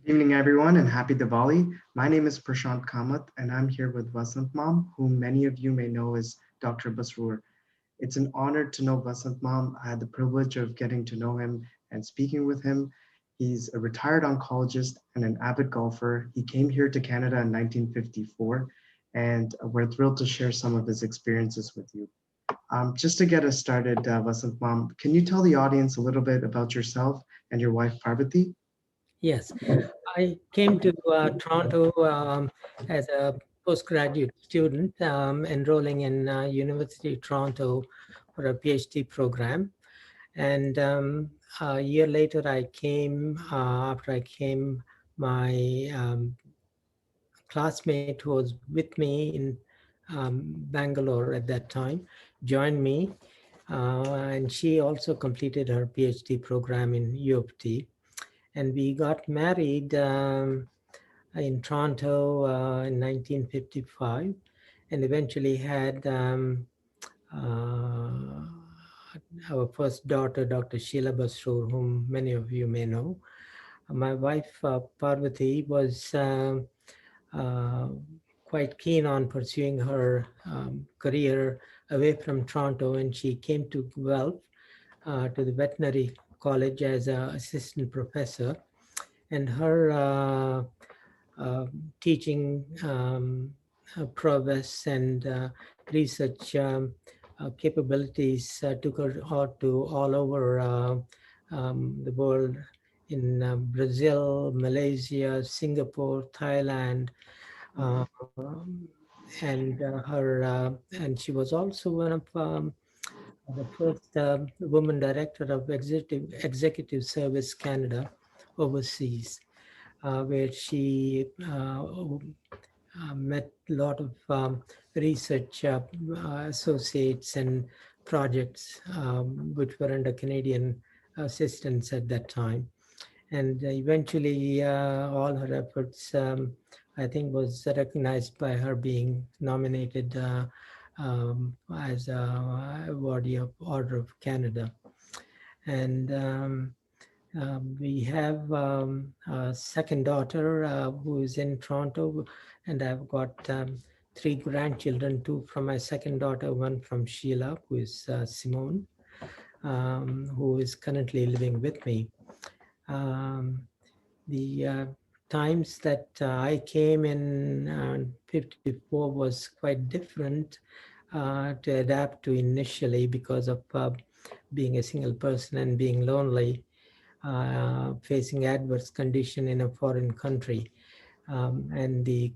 Good evening, everyone, and happy Diwali. My name is Prashant Kamath, and I'm here with Vasant Mom, whom many of you may know as Dr. Basrur. It's an honor to know Vasant Mom. I had the privilege of getting to know him and speaking with him. He's a retired oncologist and an avid golfer. He came here to Canada in 1954, and we're thrilled to share some of his experiences with you. Just to get us started, Vasant Mom, can you tell the audience a little bit about yourself and your wife, Parvati? Yes, I came to Toronto as a postgraduate student, enrolling in University of Toronto for a PhD program. And a year later, after I came, my classmate who was with me in Bangalore at that time joined me. And she also completed her PhD program in U of T. And we got married in Toronto in 1955, and eventually had our first daughter, Dr. Sheila Basrur, whom many of you may know. My wife, Parvati, was uh, quite keen on pursuing her career away from Toronto, and she came to Guelph to the veterinary college as an assistant professor. And her teaching prowess and research capabilities took her out to all over the world in Brazil, Malaysia, Singapore, Thailand, uh, and she was also one of the first woman director of Executive Service Canada overseas, where she met a lot of research associates and projects which were under Canadian assistance at that time. And eventually, all her efforts, I think, was recognized by her being nominated as a awardee of Order of Canada. And we have a second daughter who is in Toronto, and I've got three grandchildren, two from my second daughter, one from Sheila, who is Simone, who is currently living with me. Um, the times that I came in 54 was quite different to adapt to initially because of being a single person and being lonely, facing adverse condition in a foreign country. And the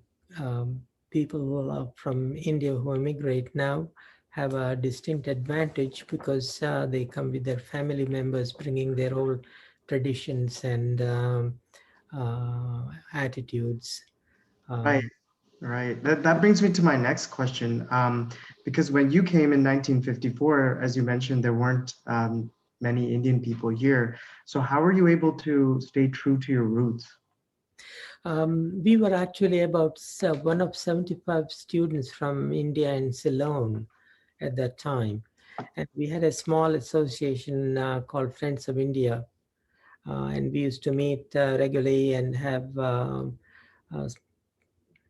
people who are from India who immigrate now have a distinct advantage because they come with their family members bringing their old traditions and attitudes. Right. Right. That brings me to my next question. Because when you came in 1954, as you mentioned, there weren't many Indian people here. So how were you able to stay true to your roots? We were actually about one of 75 students from India and Ceylon at that time. And we had a small association called Friends of India. And we used to meet regularly and have uh,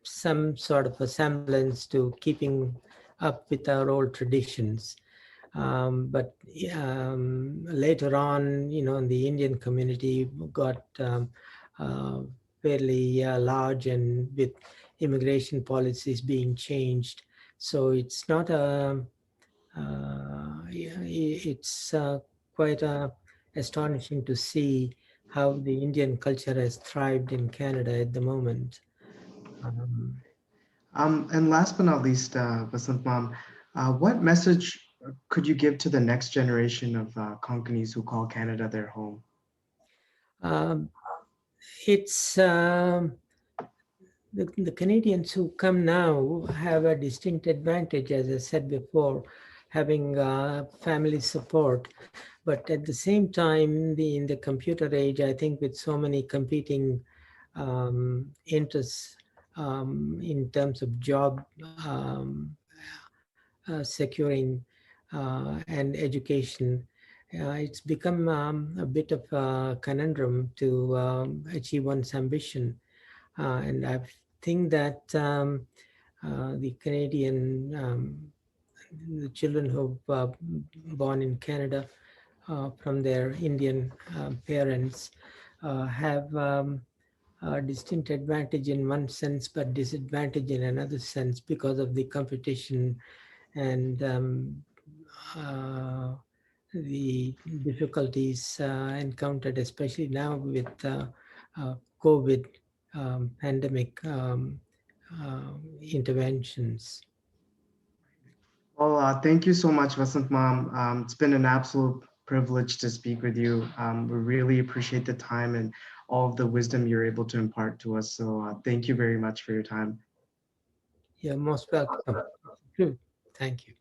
some sort of a semblance to keeping up with our old traditions. But later on, the Indian community got uh, fairly large, and with immigration policies being changed. So it's not it's quite astonishing to see how the Indian culture has thrived in Canada at the moment. Um, And last but not least, Vasant Mom, what message could you give to the next generation of Konkanis who call Canada their home? um, it's the Canadians who come now have a distinct advantage, as I said before, having family support. But at the same time, in the computer age, I think with so many competing interests in terms of job securing and education, it's become a bit of a conundrum to achieve one's ambition. And I think that the Canadian, the children who born in Canada from their Indian parents have a distinct advantage in one sense, but disadvantage in another sense because of the competition and uh, the difficulties encountered, especially now with uh, COVID pandemic interventions. Well, thank you so much, Vasant Mom. It's been an absolute privilege to speak with you. We really appreciate the time and all of the wisdom you're able to impart to us. So thank you very much for your time. You're most welcome. True. Thank you.